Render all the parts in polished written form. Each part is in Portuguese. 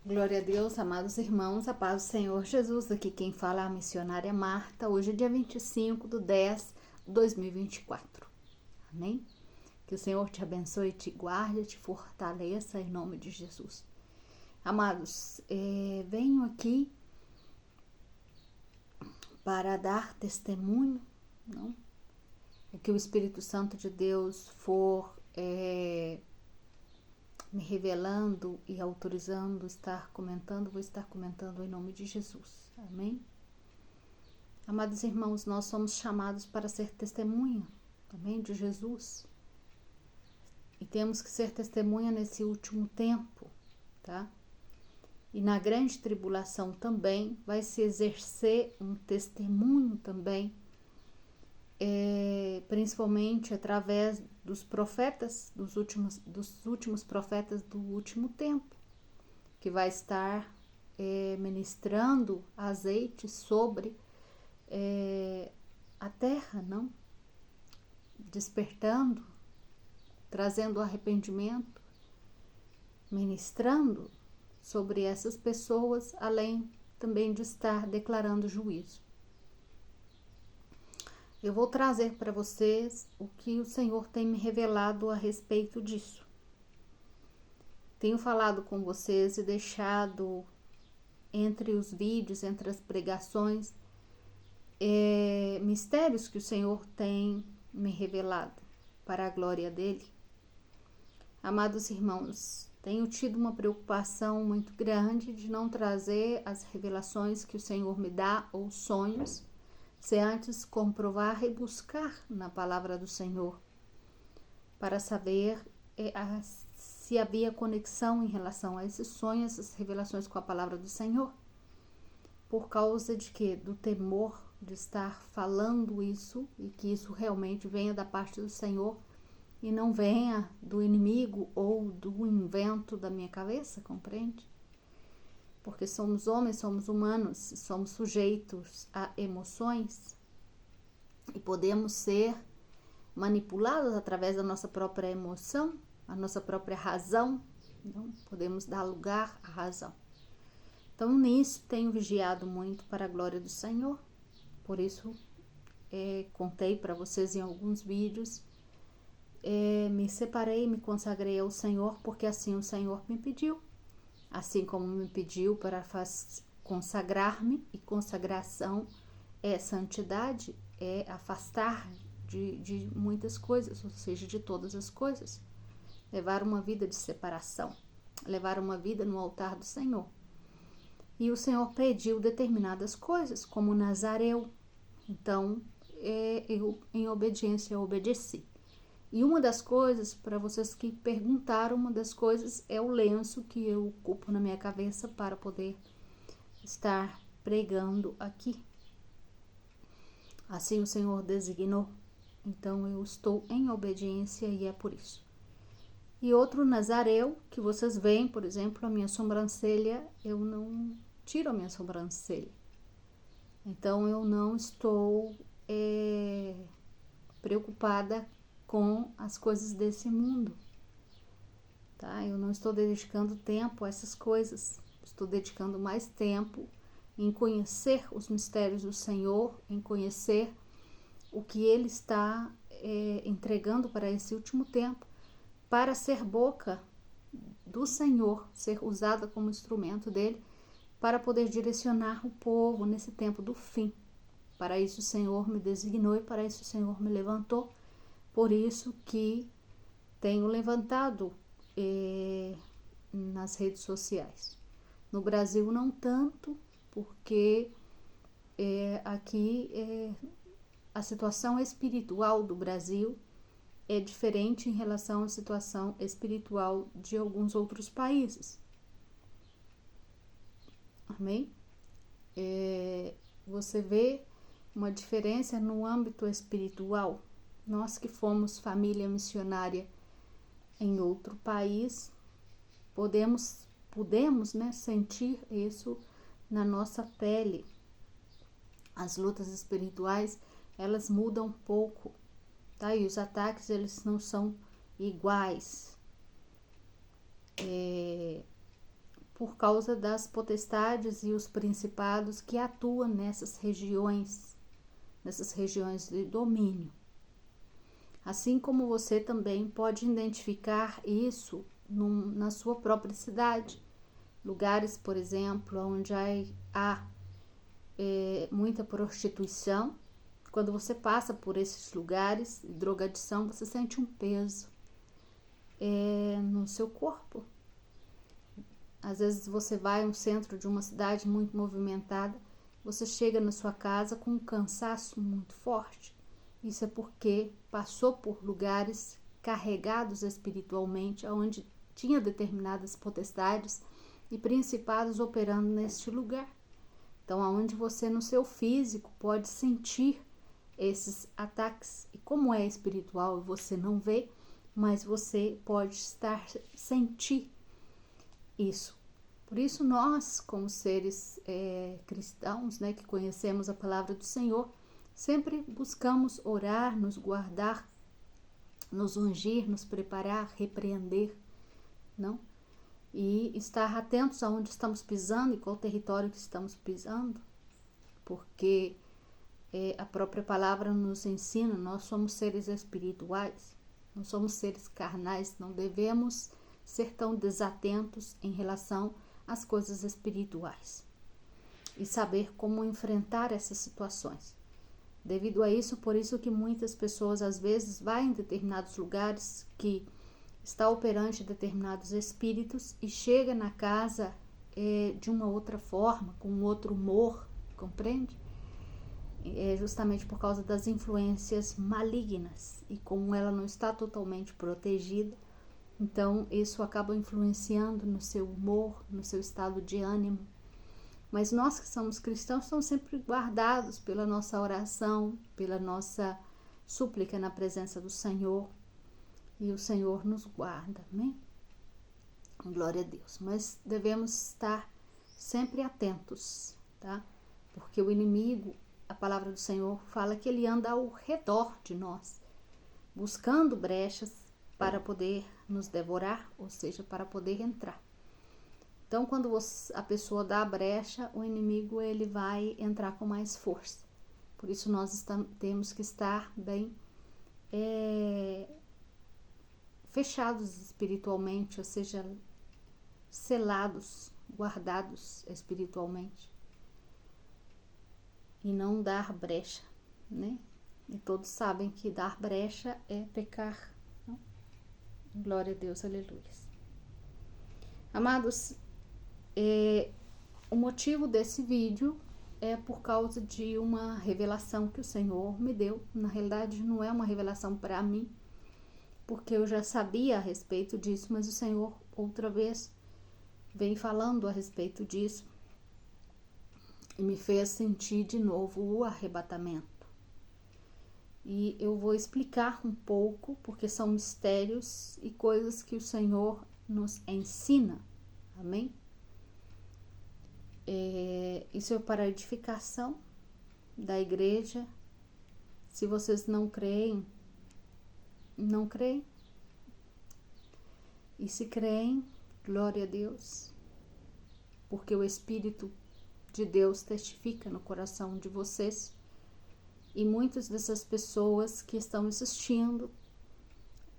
Glória a Deus, amados irmãos, a paz do Senhor Jesus. Aqui quem fala é a missionária Marta. Hoje é dia 25/10/2024. Amém? Que o Senhor te abençoe, te guarde, te fortaleça em nome de Jesus. Amados, venho aqui para dar testemunho, não? É que o Espírito Santo de Deus for me revelando e autorizando estar comentando, vou estar comentando em nome de Jesus. Amém? Amados irmãos, nós somos chamados para ser testemunha, amém, de Jesus. E temos que ser testemunha nesse último tempo, tá? E na grande tribulação também vai se exercer um testemunho também, principalmente através dos profetas, dos últimos profetas do último tempo, que vai estar ministrando azeite sobre a terra, não? Despertando, trazendo arrependimento, ministrando sobre essas pessoas, além também de estar declarando juízo. Eu vou trazer para vocês o que o Senhor tem me revelado a respeito disso. Tenho falado com vocês e deixado entre os vídeos, entre as pregações, mistérios que o Senhor tem me revelado para a glória dele. Amados irmãos, tenho tido uma preocupação muito grande de não trazer as revelações que o Senhor me dá ou sonhos, se antes comprovar e buscar na palavra do Senhor, para saber se havia conexão em relação a esses sonhos, essas revelações com a palavra do Senhor. Por causa de quê? Do temor de estar falando isso e que isso realmente venha da parte do Senhor e não venha do inimigo ou do invento da minha cabeça, compreende? Porque somos homens, somos humanos, somos sujeitos a emoções e podemos ser manipulados através da nossa própria emoção, a nossa própria razão, não podemos dar lugar à razão. Então, nisso tenho vigiado muito para a glória do Senhor. Por isso, contei para vocês em alguns vídeos, me separei, me consagrei ao Senhor, porque assim o Senhor me pediu. Assim como me pediu para consagrar-me, e consagração é santidade, é afastar de muitas coisas, ou seja, de todas as coisas. Levar uma vida de separação, levar uma vida no altar do Senhor. E o Senhor pediu determinadas coisas, como Nazareu. Então, eu, em obediência, obedeci. E uma das coisas, para vocês que perguntaram, uma das coisas é o lenço que eu ocupo na minha cabeça para poder estar pregando aqui. Assim o Senhor designou. Então, eu estou em obediência e é por isso. E outro Nazareu, que vocês veem, por exemplo, a minha sobrancelha, eu não tiro a minha sobrancelha. Então, eu não estou preocupada com as coisas desse mundo, tá? Eu não estou dedicando tempo a essas coisas. Estou dedicando mais tempo em conhecer os mistérios do Senhor, em conhecer o que Ele está entregando para esse último tempo, para ser boca do Senhor, ser usada como instrumento dele, para poder direcionar o povo nesse tempo do fim. Para isso o Senhor me designou e para isso o Senhor me levantou. Por isso que tenho levantado nas redes sociais. No Brasil não tanto, porque aqui a situação espiritual do Brasil é diferente em relação à situação espiritual de alguns outros países. Amém? Você vê uma diferença no âmbito espiritual. Nós que fomos família missionária em outro país, podemos, né, sentir isso na nossa pele. As lutas espirituais, elas mudam um pouco, tá? E os ataques, eles não são iguais. por causa das potestades e os principados que atuam nessas regiões de domínio. Assim como você também pode identificar isso na sua própria cidade. Lugares, por exemplo, onde há muita prostituição. Quando você passa por esses lugares, drogadição, você sente um peso no seu corpo. Às vezes você vai a um centro de uma cidade muito movimentada, você chega na sua casa com um cansaço muito forte. Isso é porque passou por lugares carregados espiritualmente, onde tinha determinadas potestades e principados operando neste lugar. Então, aonde você no seu físico pode sentir esses ataques. E como é espiritual e você não vê, mas você pode sentir isso. Por isso nós, como seres cristãos, né, que conhecemos a palavra do Senhor, sempre buscamos orar, nos guardar, nos ungir, nos preparar, repreender, não? E estar atentos aonde estamos pisando e qual território que estamos pisando, porque a própria palavra nos ensina, nós somos seres espirituais, não somos seres carnais, não devemos ser tão desatentos em relação às coisas espirituais e saber como enfrentar essas situações. Devido a isso, por isso que muitas pessoas às vezes vão em determinados lugares que está operante determinados espíritos e chega na casa de uma outra forma, com outro humor, compreende? Justamente por causa das influências malignas e como ela não está totalmente protegida, então isso acaba influenciando no seu humor, no seu estado de ânimo. Mas nós que somos cristãos estamos sempre guardados pela nossa oração, pela nossa súplica na presença do Senhor, e o Senhor nos guarda, amém? Glória a Deus. Mas devemos estar sempre atentos, tá? Porque o inimigo, a palavra do Senhor fala que ele anda ao redor de nós, buscando brechas para poder nos devorar, ou seja, para poder entrar. Então, quando a pessoa dá a brecha, o inimigo ele vai entrar com mais força. Por isso, nós temos que estar bem fechados espiritualmente, ou seja, selados, guardados espiritualmente. E não dar brecha, né? E todos sabem que dar brecha é pecar. Não? Glória a Deus, aleluia. Amados, o motivo desse vídeo é por causa de uma revelação que o Senhor me deu. Na realidade, não é uma revelação para mim, porque eu já sabia a respeito disso, mas o Senhor outra vez vem falando a respeito disso e me fez sentir de novo o arrebatamento. E eu vou explicar um pouco, porque são mistérios e coisas que o Senhor nos ensina, amém? Isso é para a edificação da igreja. Se vocês não creem, não creem. E se creem, glória a Deus, porque o Espírito de Deus testifica no coração de vocês. E muitas dessas pessoas que estão assistindo,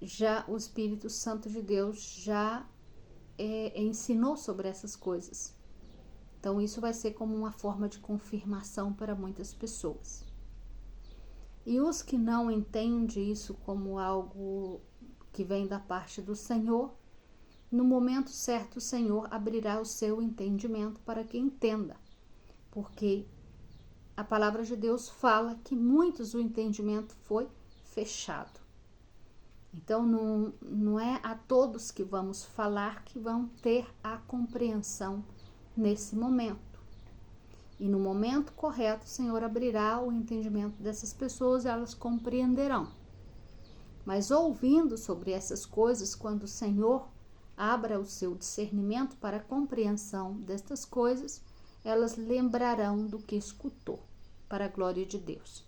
já o Espírito Santo de Deus já ensinou sobre essas coisas. Então isso vai ser como uma forma de confirmação para muitas pessoas. E os que não entendem isso como algo que vem da parte do Senhor, no momento certo o Senhor abrirá o seu entendimento para que entenda. Porque a palavra de Deus fala que muitos o entendimento foi fechado. Então não é a todos que vamos falar que vão ter a compreensão nesse momento. E no momento correto o Senhor abrirá o entendimento dessas pessoas e elas compreenderão. Mas ouvindo sobre essas coisas, quando o Senhor abra o seu discernimento para a compreensão destas coisas, elas lembrarão do que escutou, para a glória de Deus.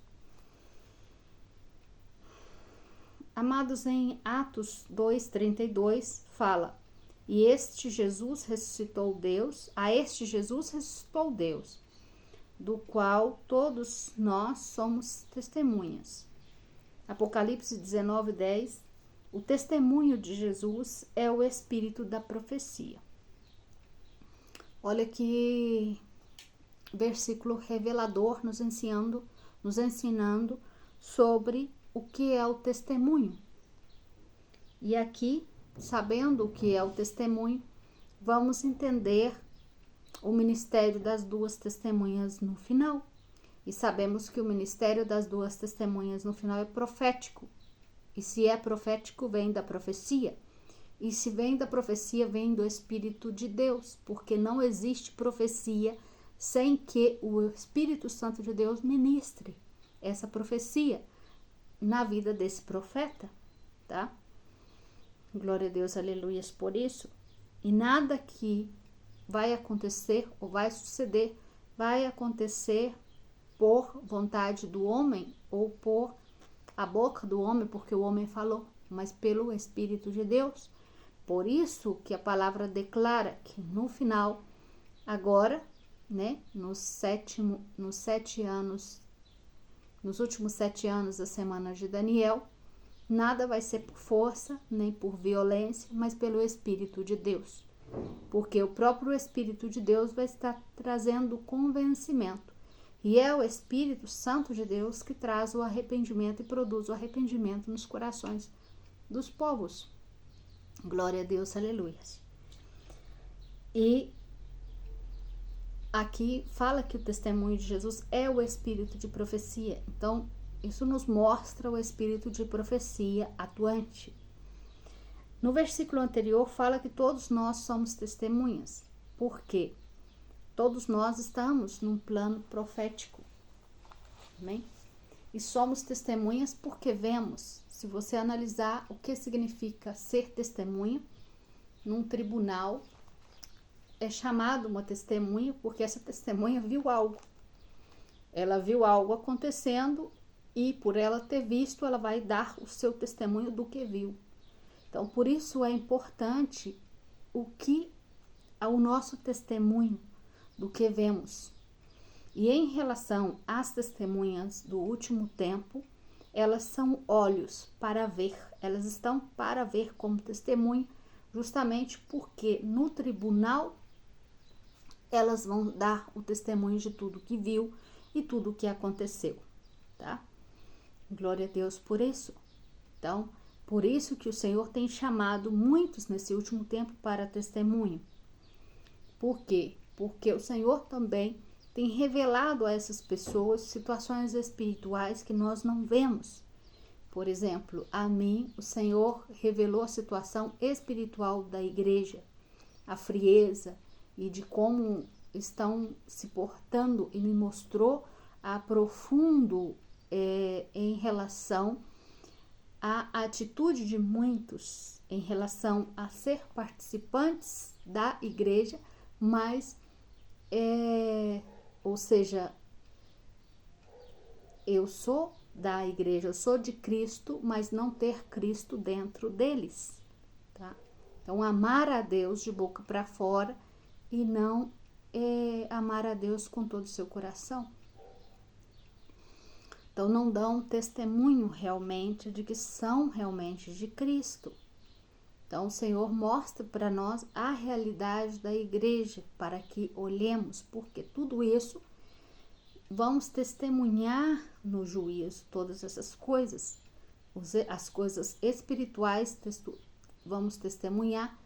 Amados, em Atos 2:32 fala: E este Jesus ressuscitou Deus, a este Jesus ressuscitou Deus, do qual todos nós somos testemunhas. Apocalipse 19:10, o testemunho de Jesus é o espírito da profecia. Olha que versículo revelador nos ensinando sobre o que é o testemunho. E aqui, sabendo o que é o testemunho, vamos entender o ministério das duas testemunhas no final. E sabemos que o ministério das duas testemunhas no final é profético. E se é profético, vem da profecia. E se vem da profecia, vem do Espírito de Deus, porque não existe profecia sem que o Espírito Santo de Deus ministre essa profecia na vida desse profeta, tá? Glória a Deus, aleluias por isso. E nada que vai acontecer ou vai suceder, vai acontecer por vontade do homem ou por a boca do homem, porque o homem falou, mas pelo Espírito de Deus. Por isso que a palavra declara que no final, agora, né, nos últimos 7 anos da semana de Daniel, nada vai ser por força, nem por violência, mas pelo Espírito de Deus. Porque o próprio Espírito de Deus vai estar trazendo convencimento. E é o Espírito Santo de Deus que traz o arrependimento e produz o arrependimento nos corações dos povos. Glória a Deus, aleluias. E aqui fala que o testemunho de Jesus é o espírito de profecia. Então, isso nos mostra o espírito de profecia atuante. No versículo anterior fala que todos nós somos testemunhas. Por quê? Todos nós estamos num plano profético. Amém? E somos testemunhas porque vemos. Se você analisar o que significa ser testemunha, num tribunal, é chamado uma testemunha porque essa testemunha viu algo. Ela viu algo acontecendo e por ela ter visto, ela vai dar o seu testemunho do que viu. Então, por isso é importante o nosso testemunho do que vemos. E em relação às testemunhas do último tempo, elas são olhos para ver. Elas estão para ver como testemunha, justamente porque no tribunal elas vão dar o testemunho de tudo que viu e tudo que aconteceu, tá? Glória a Deus por isso. Então, por isso que o Senhor tem chamado muitos nesse último tempo para testemunho. Por quê? Porque o Senhor também tem revelado a essas pessoas situações espirituais que nós não vemos. Por exemplo, a mim, o Senhor revelou a situação espiritual da igreja, a frieza e de como estão se portando e me mostrou a profundo em relação à atitude de muitos em relação a ser participantes da igreja, mas ou seja, eu sou da igreja, eu sou de Cristo, mas não ter Cristo dentro deles, tá? Então, amar a Deus de boca para fora e não amar a Deus com todo o seu coração. Então, não dão testemunho realmente de que são realmente de Cristo. Então, o Senhor mostra para nós a realidade da igreja, para que olhemos, porque tudo isso vamos testemunhar no juízo, todas essas coisas, as coisas espirituais vamos testemunhar,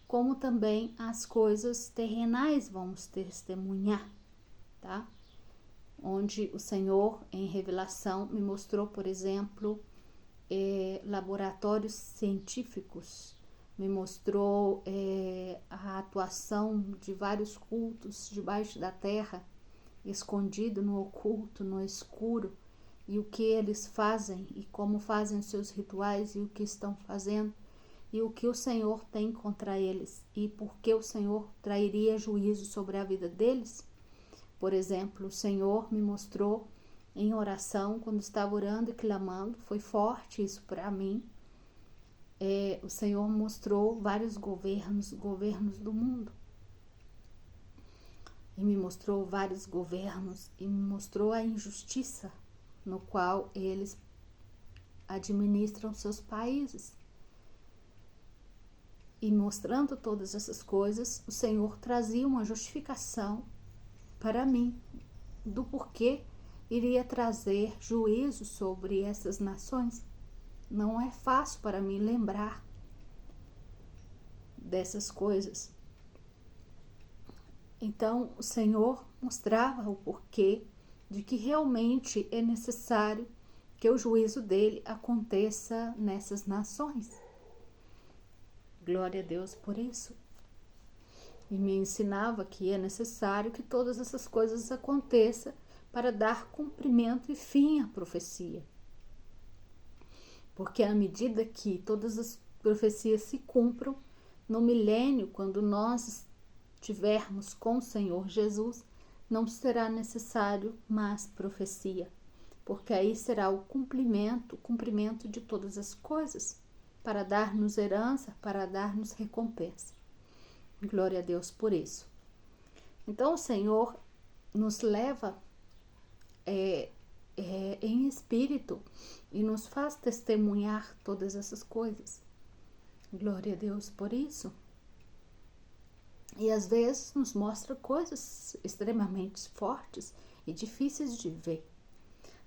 como também as coisas terrenais vamos testemunhar, tá? Onde o Senhor, em revelação, me mostrou, por exemplo, laboratórios científicos, me mostrou a atuação de vários cultos debaixo da terra, escondido no oculto, no escuro, e o que eles fazem, e como fazem os seus rituais, e o que estão fazendo, e o que o Senhor tem contra eles, e por que o Senhor trairia juízo sobre a vida deles. Por exemplo, o Senhor me mostrou em oração, quando estava orando e clamando, foi forte isso para mim, o Senhor mostrou vários governos do mundo. E me mostrou vários governos e me mostrou a injustiça no qual eles administram seus países. E mostrando todas essas coisas, o Senhor trazia uma justificação para mim do porquê iria trazer juízo sobre essas nações. Não é fácil para mim lembrar dessas coisas. Então, o Senhor mostrava o porquê de que realmente é necessário que o juízo dele aconteça nessas nações. Glória a Deus por isso. E me ensinava que é necessário que todas essas coisas aconteçam para dar cumprimento e fim à profecia. Porque à medida que todas as profecias se cumpram, no milênio, quando nós estivermos com o Senhor Jesus, não será necessário mais profecia, porque aí será o cumprimento de todas as coisas, para dar-nos herança, para dar-nos recompensa. Glória a Deus por isso. Então o Senhor nos leva em espírito e nos faz testemunhar todas essas coisas. Glória a Deus por isso. E às vezes nos mostra coisas extremamente fortes e difíceis de ver.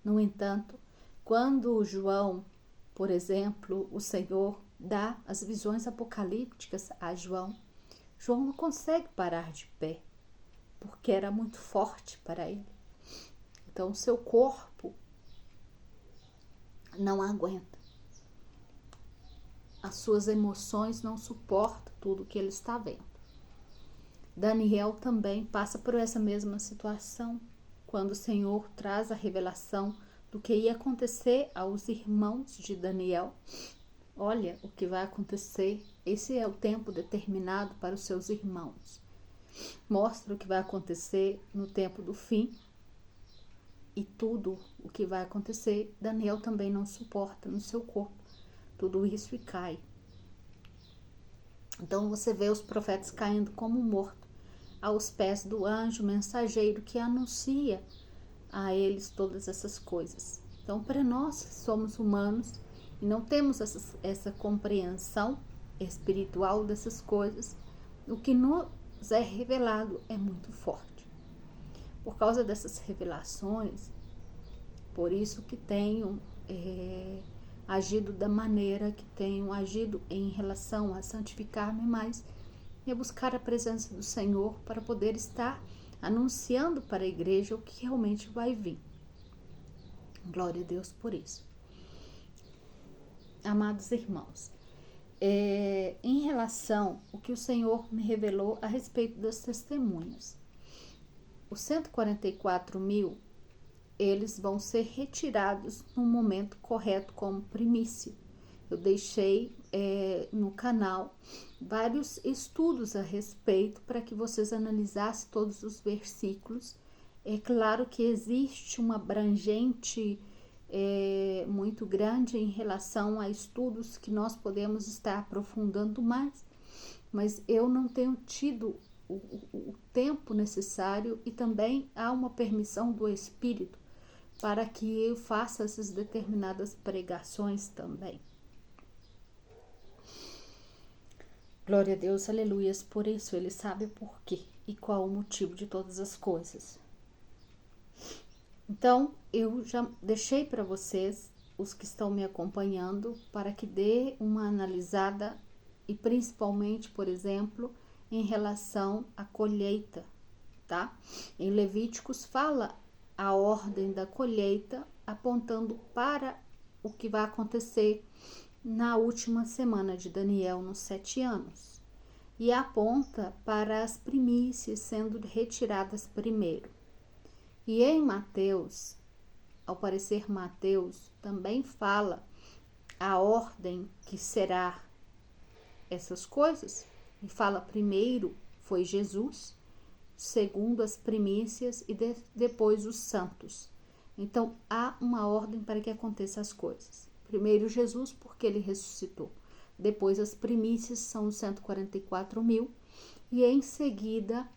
No entanto, quando João, por exemplo, o Senhor dá as visões apocalípticas a João, João não consegue parar de pé, porque era muito forte para ele. Então, seu corpo não aguenta. As suas emoções não suportam tudo que ele está vendo. Daniel também passa por essa mesma situação, quando o Senhor traz a revelação do que ia acontecer aos irmãos de Daniel. Olha o que vai acontecer, esse é o tempo determinado para os seus irmãos. Mostra o que vai acontecer no tempo do fim e tudo o que vai acontecer, Daniel também não suporta no seu corpo tudo isso e cai. Então você vê os profetas caindo como mortos aos pés do anjo mensageiro que anuncia a eles todas essas coisas. Então, para nós somos humanos e não temos essa compreensão espiritual dessas coisas, o que nos é revelado é muito forte. Por causa dessas revelações, por isso que tenho agido da maneira que tenho agido em relação a santificar-me mais e a buscar a presença do Senhor para poder estar anunciando para a igreja o que realmente vai vir. Glória a Deus por isso. Amados irmãos, em relação ao que o Senhor me revelou a respeito das testemunhas, os 144.000, eles vão ser retirados no momento correto como primícia. Eu deixei no canal vários estudos a respeito para que vocês analisassem todos os versículos. É claro que existe uma abrangente muito grande em relação a estudos que nós podemos estar aprofundando mais, mas eu não tenho tido o tempo necessário e também há uma permissão do Espírito para que eu faça essas determinadas pregações também. Glória a Deus, aleluias, por isso ele sabe o porquê e qual o motivo de todas as coisas. Então, eu já deixei para vocês, os que estão me acompanhando, para que dê uma analisada e principalmente, por exemplo, em relação à colheita, tá? Em Levíticos fala a ordem da colheita, apontando para o que vai acontecer na última semana de Daniel, nos 7 anos, e aponta para as primícias sendo retiradas primeiro. E em Mateus, ao parecer Mateus, também fala a ordem que será essas coisas, e fala primeiro foi Jesus, segundo as primícias e depois os santos. Então, há uma ordem para que aconteçam as coisas. Primeiro Jesus, porque ele ressuscitou. depois as primícias são os 144 mil, e em seguida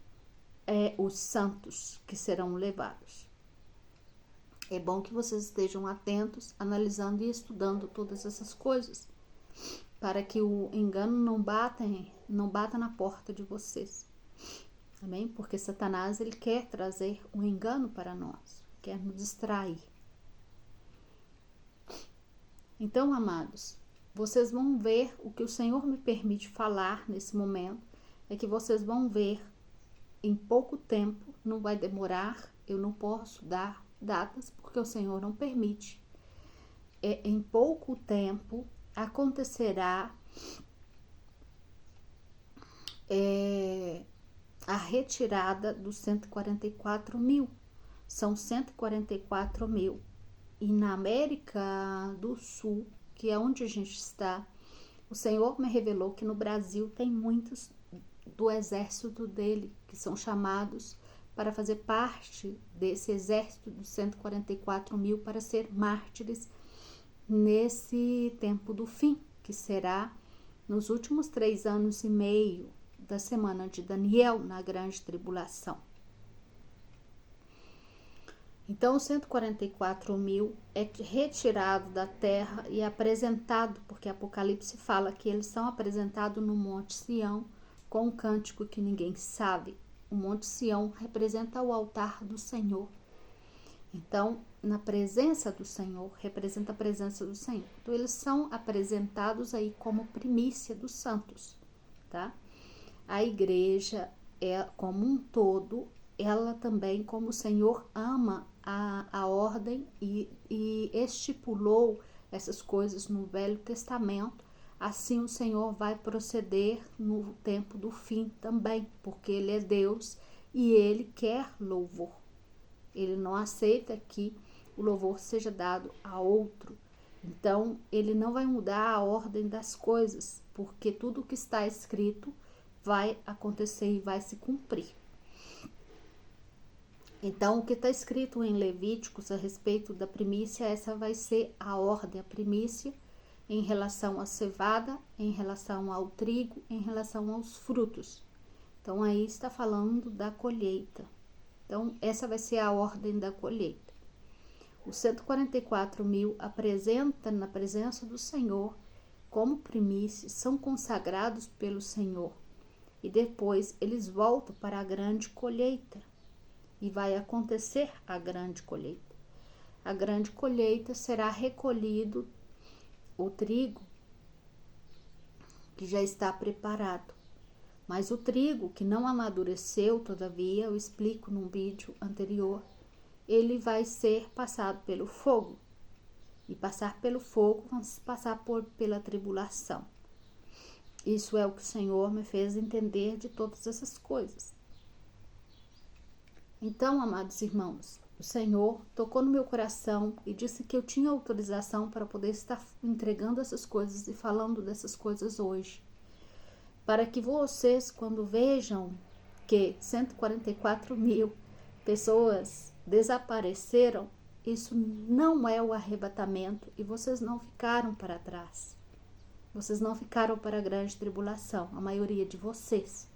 os santos que serão levados. É bom que vocês estejam atentos, analisando e estudando todas essas coisas, para que o engano não bata na porta de vocês. Amém? Porque Satanás, ele quer trazer um engano para nós, quer nos distrair. Então, amados, vocês vão ver o que o Senhor me permite falar nesse momento, é que vocês vão ver em pouco tempo, não vai demorar, eu não posso dar datas, porque o Senhor não permite. Em pouco tempo acontecerá a retirada dos 144 mil. São 144 mil. E na América do Sul, que é onde a gente está, o Senhor me revelou que no Brasil tem muitos do exército dele, que são chamados para fazer parte desse exército dos 144 mil, para ser mártires nesse tempo do fim, que será nos últimos 3 anos e meio da semana de Daniel, na grande tribulação. Então, os 144 mil é retirado da terra e apresentado, porque Apocalipse fala que eles são apresentados no Monte Sião, com um cântico que ninguém sabe. O Monte Sião representa o altar do Senhor. Então, na presença do Senhor, representa a presença do Senhor. Então, eles são apresentados aí como primícia dos santos, tá? A igreja, como um todo, ela também, como o Senhor ama a ordem e estipulou essas coisas no Velho Testamento, assim o Senhor vai proceder no tempo do fim também, porque Ele é Deus e Ele quer louvor. Ele não aceita que o louvor seja dado a outro. Então, Ele não vai mudar a ordem das coisas, porque tudo o que está escrito vai acontecer e vai se cumprir. Então, o que está escrito em Levíticos a respeito da primícia, essa vai ser a ordem, a primícia em relação à cevada, em relação ao trigo, em relação aos frutos. Então, aí está falando da colheita. Então, essa vai ser a ordem da colheita. Os 144 mil apresenta na presença do Senhor como primícia, são consagrados pelo Senhor. E depois eles voltam para a grande colheita. E vai acontecer a grande colheita. A grande colheita será recolhido o trigo que já está preparado. Mas o trigo que não amadureceu, todavia, eu explico num vídeo anterior, ele vai ser passado pelo fogo. E passar pelo fogo, vamos passar pela tribulação. Isso é o que o Senhor me fez entender de todas essas coisas. Então, amados irmãos, o Senhor tocou no meu coração e disse que eu tinha autorização para poder estar entregando essas coisas e falando dessas coisas hoje. Para que vocês, quando vejam que 144 mil pessoas desapareceram, isso não é o arrebatamento e vocês não ficaram para trás. Vocês não ficaram para a grande tribulação, a maioria de vocês.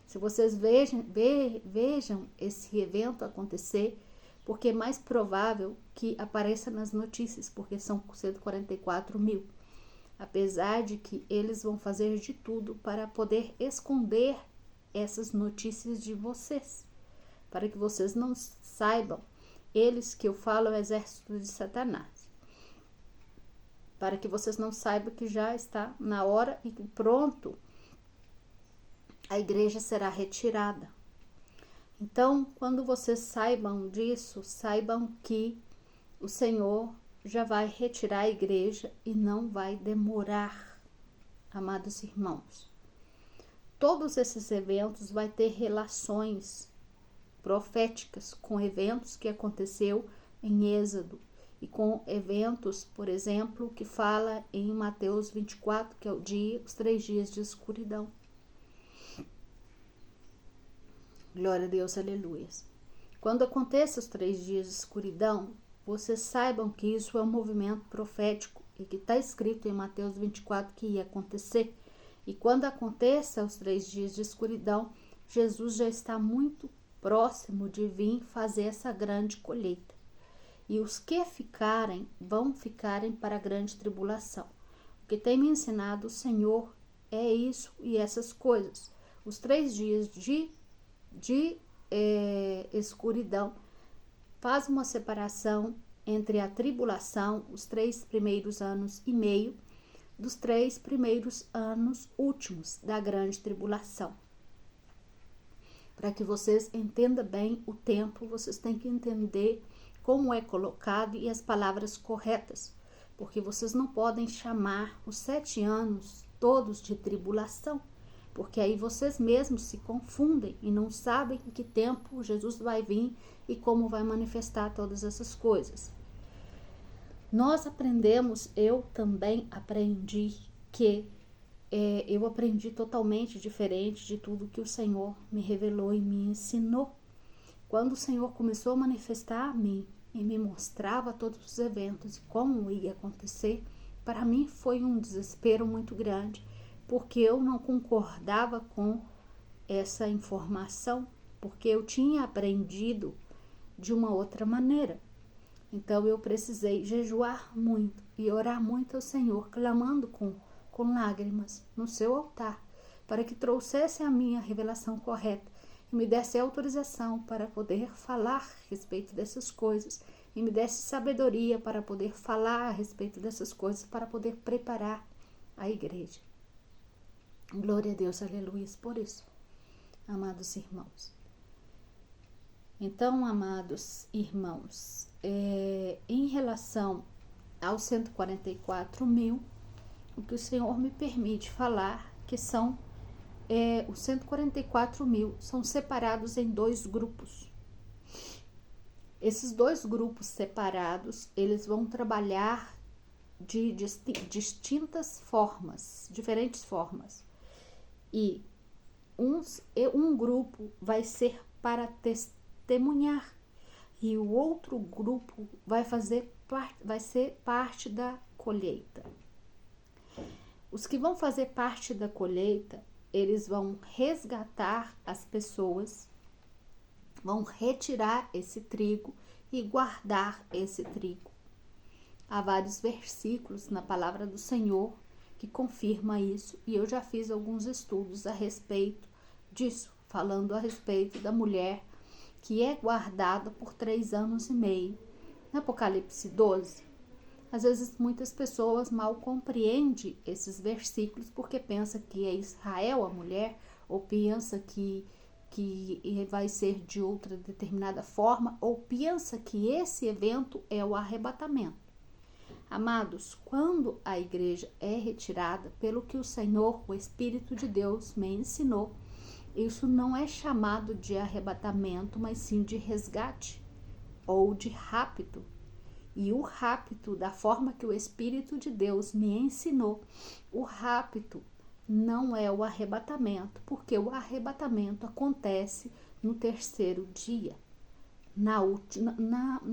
Se vocês vejam esse evento acontecer, porque é mais provável que apareça nas notícias, porque são 144 mil. Apesar de que eles vão fazer de tudo para poder esconder essas notícias de vocês, para que vocês não saibam, eles que eu falo é o exército de Satanás, para que vocês não saibam que já está na hora e pronto, a igreja será retirada. Então, quando vocês saibam disso, saibam que o Senhor já vai retirar a igreja e não vai demorar, amados irmãos. Todos esses eventos vai ter relações proféticas com eventos que aconteceu em Êxodo e com eventos, por exemplo, que fala em Mateus 24, que é os 3 dias de escuridão. Glória a Deus, aleluia. Quando aconteça os 3 dias de escuridão, vocês saibam que isso é um movimento profético e que está escrito em Mateus 24 que ia acontecer. E quando aconteça os 3 dias de escuridão, Jesus já está muito próximo de vir fazer essa grande colheita. E os que ficarem, vão ficarem para a grande tribulação. O que tem me ensinado o Senhor é isso e essas coisas. Os 3 dias de escuridão faz uma separação entre a tribulação, os 3 primeiros anos e meio, dos 3 primeiros anos últimos da grande tribulação. Para que vocês entendam bem o tempo, vocês têm que entender como é colocado e as palavras corretas, porque vocês não podem chamar os 7 anos todos de tribulação, porque aí vocês mesmos se confundem e não sabem em que tempo Jesus vai vir e como vai manifestar todas essas coisas. Nós aprendemos, eu também aprendi que eu aprendi totalmente diferente de tudo que o Senhor me revelou e me ensinou. Quando o Senhor começou a manifestar a mim e me mostrava todos os eventos e como ia acontecer, para mim foi um desespero muito grande, porque eu não concordava com essa informação, porque eu tinha aprendido de uma outra maneira. Então eu precisei jejuar muito e orar muito ao Senhor, clamando com lágrimas no seu altar, para que trouxesse a minha revelação correta e me desse autorização para poder falar a respeito dessas coisas e me desse sabedoria para poder falar a respeito dessas coisas, para poder preparar a igreja. Glória a Deus, aleluia, por isso, amados irmãos. Então, amados irmãos, em relação aos 144 mil, o que o Senhor me permite falar que são os 144 mil são separados em 2 grupos. Esses 2 grupos separados, eles vão trabalhar de distintas formas, diferentes formas. E um grupo vai ser para testemunhar e o outro grupo vai ser parte da colheita. Os que vão fazer parte da colheita, eles vão resgatar as pessoas, vão retirar esse trigo e guardar esse trigo. Há vários versículos na palavra do Senhor que confirma isso, e eu já fiz alguns estudos a respeito disso, falando a respeito da mulher que é guardada por 3 anos e meio. No Apocalipse 12, às vezes muitas pessoas mal compreendem esses versículos porque pensa que é Israel a mulher, ou pensa que vai ser de outra determinada forma, ou pensa que esse evento é o arrebatamento. Amados, quando a igreja é retirada, pelo que o Senhor, o Espírito de Deus, me ensinou, isso não é chamado de arrebatamento, mas sim de resgate ou de rapto. E o rapto, da forma que o Espírito de Deus me ensinou, o rapto não é o arrebatamento, porque o arrebatamento acontece no 3º dia,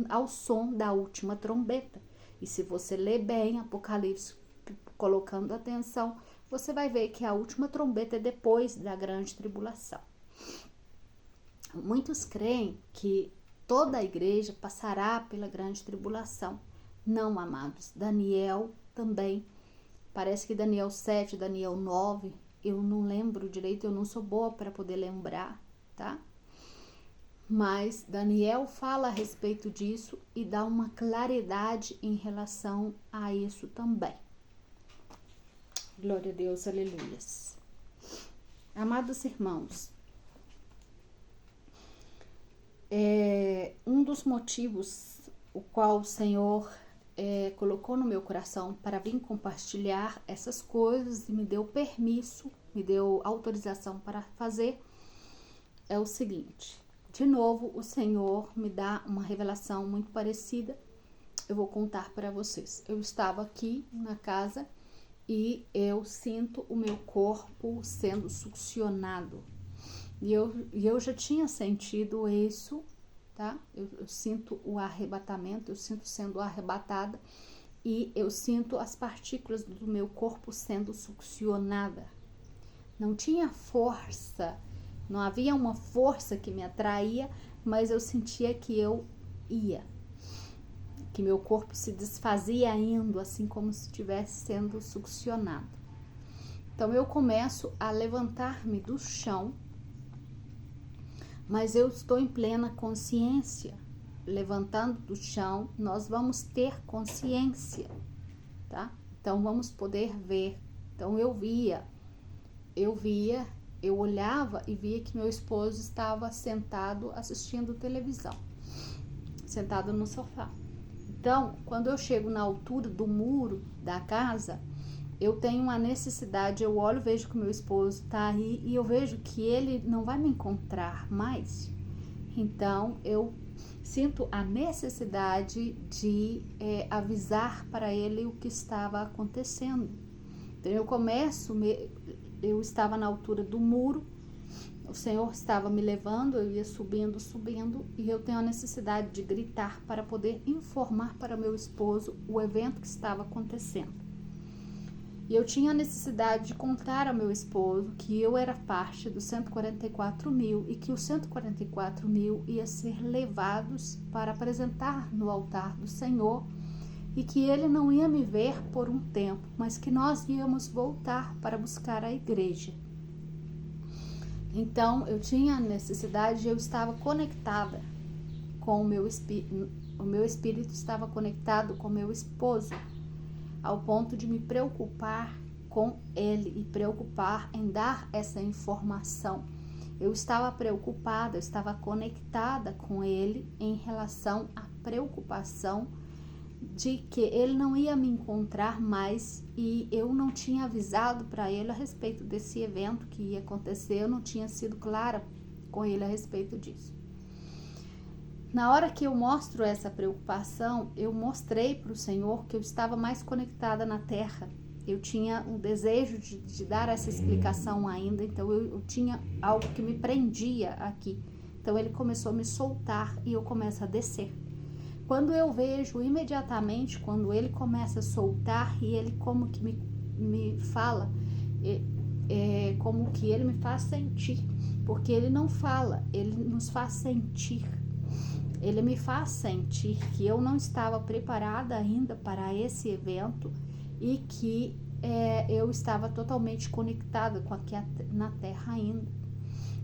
ao som da última trombeta. E se você ler bem Apocalipse, colocando atenção, você vai ver que a última trombeta é depois da grande tribulação. Muitos creem que toda a igreja passará pela grande tribulação. Não, amados. Daniel também. Parece que Daniel 7, Daniel 9, eu não lembro direito, eu não sou boa para poder lembrar, tá? Mas Daniel fala a respeito disso e dá uma claridade em relação a isso também. Glória a Deus, aleluias. Amados irmãos, um dos motivos o qual o Senhor colocou no meu coração para vir compartilhar essas coisas e me deu permisso, me deu autorização para fazer, é o seguinte. De novo, o Senhor me dá uma revelação muito parecida. Eu vou contar para vocês. Eu estava aqui na casa e eu sinto o meu corpo sendo succionado. E eu já tinha sentido isso, tá? Eu sinto o arrebatamento, eu sinto sendo arrebatada e eu sinto as partículas do meu corpo sendo succionada. Não tinha força, não havia uma força que me atraía, mas eu sentia que eu ia, que meu corpo se desfazia indo, assim como se estivesse sendo succionado. Então eu começo a levantar-me do chão, mas eu estou em plena consciência. Levantando do chão, nós vamos ter consciência, tá? Então vamos poder ver. Então eu olhava e via que meu esposo estava sentado assistindo televisão, sentado no sofá. Então, quando eu chego na altura do muro da casa, eu tenho uma necessidade, eu olho, vejo que meu esposo está aí e eu vejo que ele não vai me encontrar mais. Então, eu sinto a necessidade de avisar para ele o que estava acontecendo. Então, eu estava na altura do muro, o Senhor estava me levando, eu ia subindo, e eu tenho a necessidade de gritar para poder informar para meu esposo o evento que estava acontecendo. E eu tinha a necessidade de contar ao meu esposo que eu era parte dos 144 mil e que os 144 mil ia ser levados para apresentar no altar do Senhor e que ele não ia me ver por um tempo, mas que nós íamos voltar para buscar a igreja. Então, eu tinha a necessidade, eu estava conectada com o meu espírito estava conectado com o meu esposo, ao ponto de me preocupar com ele e preocupar em dar essa informação. Eu estava preocupada, eu estava conectada com ele em relação à preocupação de que ele não ia me encontrar mais e eu não tinha avisado para ele a respeito desse evento que ia acontecer, eu não tinha sido clara com ele a respeito disso. Na hora que eu mostro essa preocupação, eu mostrei para o Senhor que eu estava mais conectada na terra. Eu tinha um desejo de dar essa explicação ainda, então eu tinha algo que me prendia aqui. Então ele começou a me soltar e eu começo a descer. Quando eu vejo imediatamente, quando ele começa a soltar e ele como que me fala, como que ele me faz sentir, porque ele não fala, ele nos faz sentir. Ele me faz sentir que eu não estava preparada ainda para esse evento e que eu estava totalmente conectada com aqui na Terra ainda.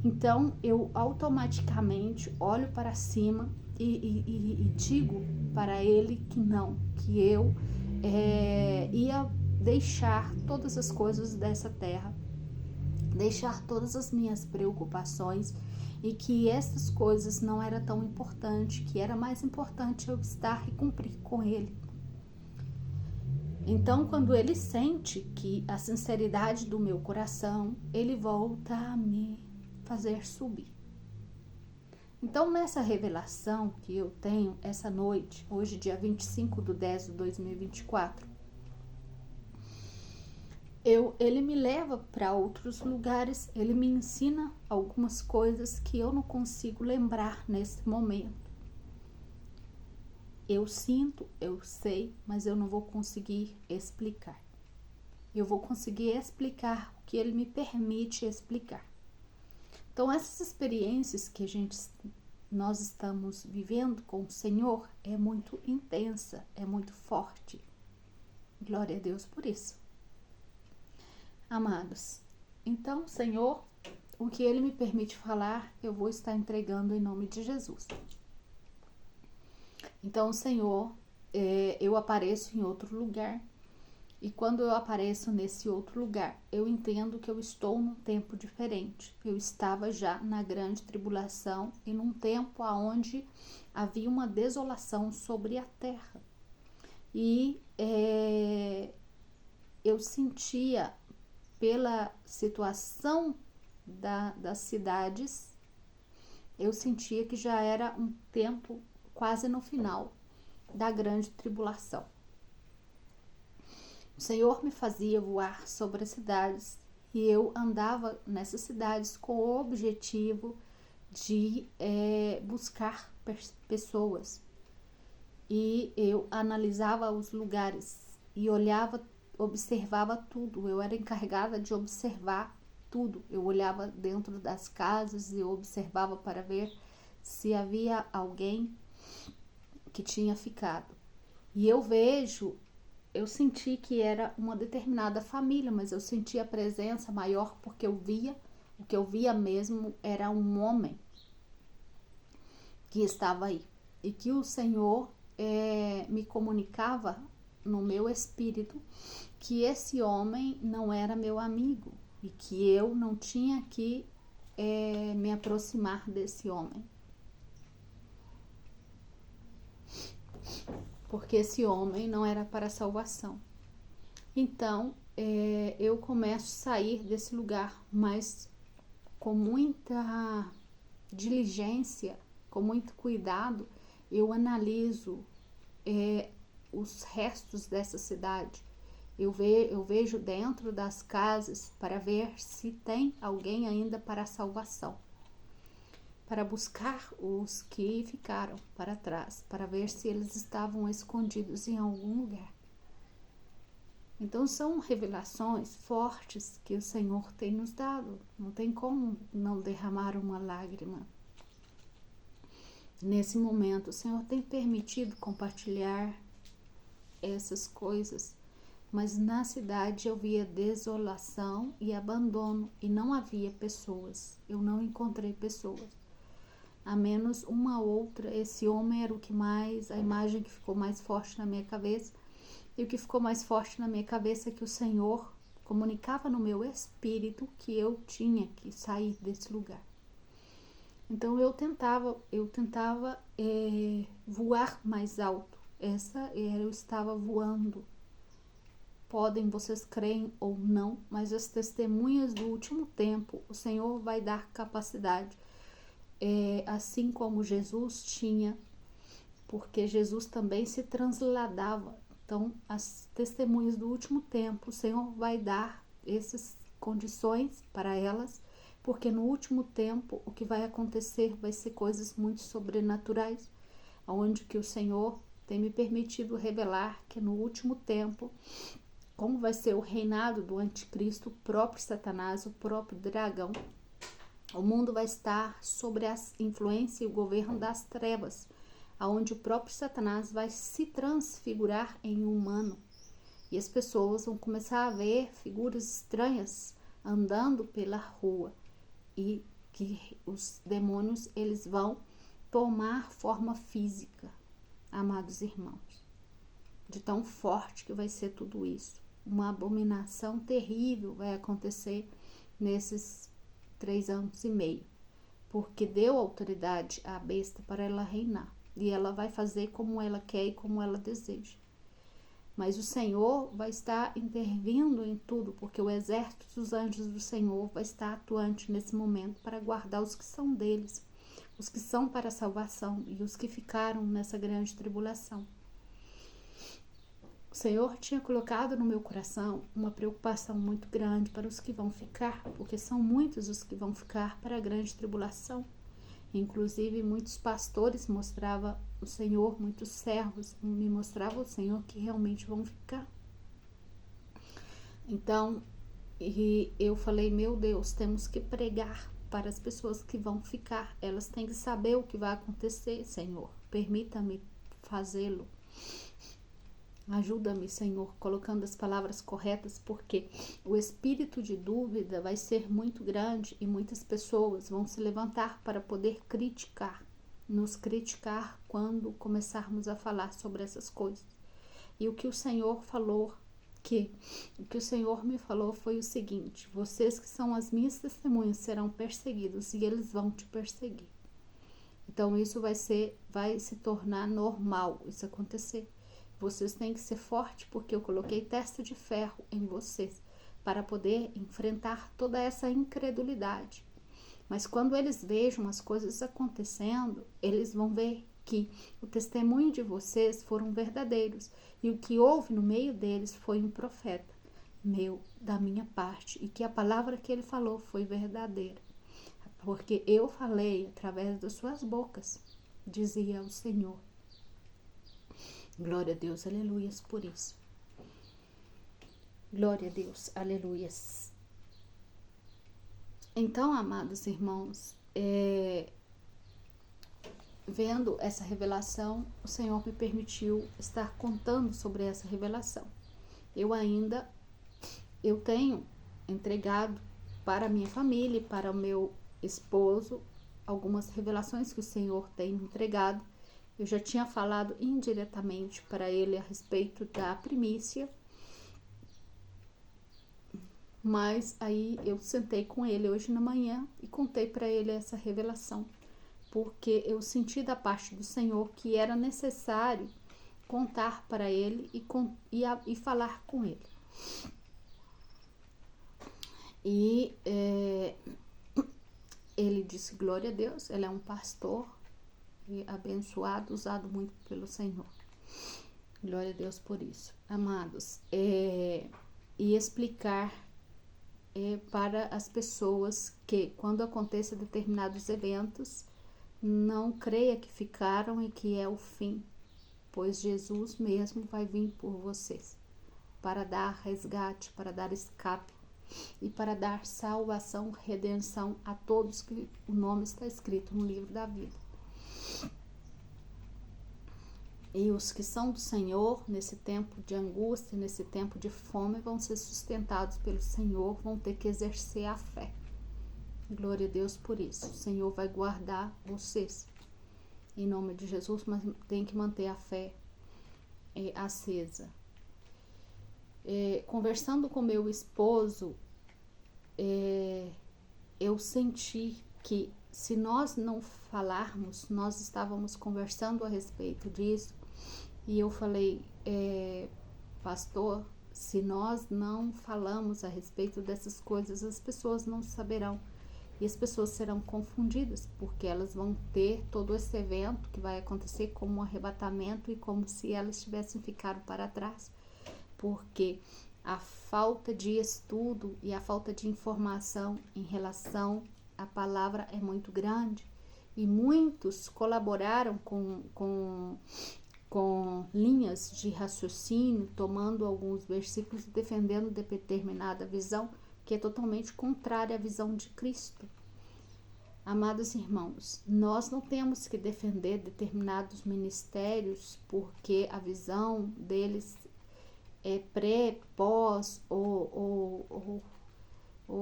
Então, eu automaticamente olho para cima e digo para ele que não, que eu ia deixar todas as coisas dessa terra, deixar todas as minhas preocupações e que essas coisas não era tão importante, que era mais importante eu estar e cumprir com ele. Então, quando ele sente que a sinceridade do meu coração, ele volta a me fazer subir. Então, nessa revelação que eu tenho essa noite, hoje dia 25/10/2024, ele me leva para outros lugares, ele me ensina algumas coisas que eu não consigo lembrar nesse momento. Eu sinto, eu sei, mas eu não vou conseguir explicar. Eu vou conseguir explicar o que ele me permite explicar. Então, essas experiências que nós estamos vivendo com o Senhor é muito intensa, é muito forte. Glória a Deus por isso. Amados, então, Senhor, o que Ele me permite falar, eu vou estar entregando em nome de Jesus. Então, Senhor, eu apareço em outro lugar. E quando eu apareço nesse outro lugar, eu entendo que eu estou num tempo diferente. Eu estava já na grande tribulação e num tempo onde havia uma desolação sobre a terra. E eu sentia, pela situação das cidades, eu sentia que já era um tempo quase no final da grande tribulação. O Senhor me fazia voar sobre as cidades e eu andava nessas cidades com o objetivo de buscar pessoas. e eu analisava os lugares e olhava, observava tudo. Eu era encarregada de observar tudo. Eu olhava dentro das casas e observava para ver se havia alguém que tinha ficado. E eu senti que era uma determinada família, mas eu senti a presença maior porque o que eu via mesmo era um homem que estava aí. E que o Senhor me comunicava no meu espírito que esse homem não era meu amigo e que eu não tinha que me aproximar desse homem. Porque esse homem não era para a salvação. Então, eu começo a sair desse lugar, mas com muita diligência, com muito cuidado, eu analiso os restos dessa cidade. Eu vejo dentro das casas para ver se tem alguém ainda para a salvação, para buscar os que ficaram para trás, para ver se eles estavam escondidos em algum lugar. Então são revelações fortes que o Senhor tem nos dado. Não tem como não derramar uma lágrima. Nesse momento, o Senhor tem permitido compartilhar essas coisas, mas na cidade eu via desolação e abandono e não havia pessoas. Eu não encontrei pessoas. A menos uma outra, esse homem era o que mais, a imagem que ficou mais forte na minha cabeça. E o que ficou mais forte na minha cabeça é que o Senhor comunicava no meu espírito que eu tinha que sair desse lugar. Então eu tentava voar mais alto. Eu estava voando. Vocês creem ou não, mas as testemunhas do último tempo, o Senhor vai dar capacidade. Assim como Jesus tinha, porque Jesus também se transladava. Então, as testemunhas do último tempo, o Senhor vai dar essas condições para elas, porque no último tempo o que vai acontecer vai ser coisas muito sobrenaturais, onde que o Senhor tem me permitido revelar que no último tempo, como vai ser o reinado do anticristo, o próprio Satanás, o próprio dragão, o mundo vai estar sobre a influência e o governo das trevas, aonde o próprio Satanás vai se transfigurar em humano. E as pessoas vão começar a ver figuras estranhas andando pela rua. E que os demônios, eles vão tomar forma física, amados irmãos. De tão forte que vai ser tudo isso. Uma abominação terrível vai acontecer nesses 3 anos e meio. Porque deu autoridade à besta para ela reinar. E ela vai fazer como ela quer e como ela deseja. Mas o Senhor vai estar intervindo em tudo, porque o exército dos anjos do Senhor vai estar atuante nesse momento para guardar os que são deles, os que são para a salvação e os que ficaram nessa grande tribulação. O Senhor tinha colocado no meu coração uma preocupação muito grande para os que vão ficar, porque são muitos os que vão ficar para a grande tribulação. Inclusive, muitos pastores mostravam o Senhor, muitos servos me mostravam o Senhor que realmente vão ficar. Então, eu falei, meu Deus, temos que pregar para as pessoas que vão ficar. Elas têm que saber o que vai acontecer, Senhor. Permita-me fazê-lo. Ajuda-me, Senhor, colocando as palavras corretas, porque o espírito de dúvida vai ser muito grande e muitas pessoas vão se levantar para poder nos criticar quando começarmos a falar sobre essas coisas. E o que o Senhor me falou foi o seguinte: vocês que são as minhas testemunhas serão perseguidos e eles vão te perseguir. Então isso vai se tornar normal isso acontecer. Vocês têm que ser fortes, porque eu coloquei testa de ferro em vocês para poder enfrentar toda essa incredulidade. Mas quando eles vejam as coisas acontecendo, eles vão ver que o testemunho de vocês foram verdadeiros e o que houve no meio deles foi um profeta da minha parte, e que a palavra que ele falou foi verdadeira. Porque eu falei através das suas bocas, dizia o Senhor. Glória a Deus, aleluias por isso. Glória a Deus, aleluias. Então, amados irmãos, vendo essa revelação, o Senhor me permitiu estar contando sobre essa revelação. Eu tenho entregado para a minha família e para o meu esposo algumas revelações que o Senhor tem me entregado. Eu já tinha falado indiretamente para ele a respeito da primícia, mas aí eu sentei com ele hoje na manhã e contei para ele essa revelação, porque eu senti da parte do Senhor que era necessário contar para ele e falar com ele. E ele disse, glória a Deus, ele é um pastor abençoado, usado muito pelo Senhor. Glória a Deus por isso. Amados, e explicar para as pessoas que quando aconteça determinados eventos, não creia que ficaram e que é o fim, pois Jesus mesmo vai vir por vocês, para dar resgate, para dar escape e para dar salvação, redenção a todos que o nome está escrito no livro da vida. E os que são do Senhor, nesse tempo de angústia, nesse tempo de fome, vão ser sustentados pelo Senhor, vão ter que exercer a fé. Glória a Deus por isso. O Senhor vai guardar vocês. Em nome de Jesus, mas tem que manter a fé acesa. Conversando com meu esposo, eu senti que se nós não falarmos, nós estávamos conversando a respeito disso, e eu falei, pastor, se nós não falamos a respeito dessas coisas, as pessoas não saberão, e as pessoas serão confundidas, porque elas vão ter todo esse evento que vai acontecer como um arrebatamento e como se elas tivessem ficado para trás, porque a falta de estudo e a falta de informação em relação à palavra é muito grande, e muitos colaboraram com linhas de raciocínio, tomando alguns versículos e defendendo determinada visão que é totalmente contrária à visão de Cristo. Amados irmãos, nós não temos que defender determinados ministérios porque a visão deles é pré, pós ou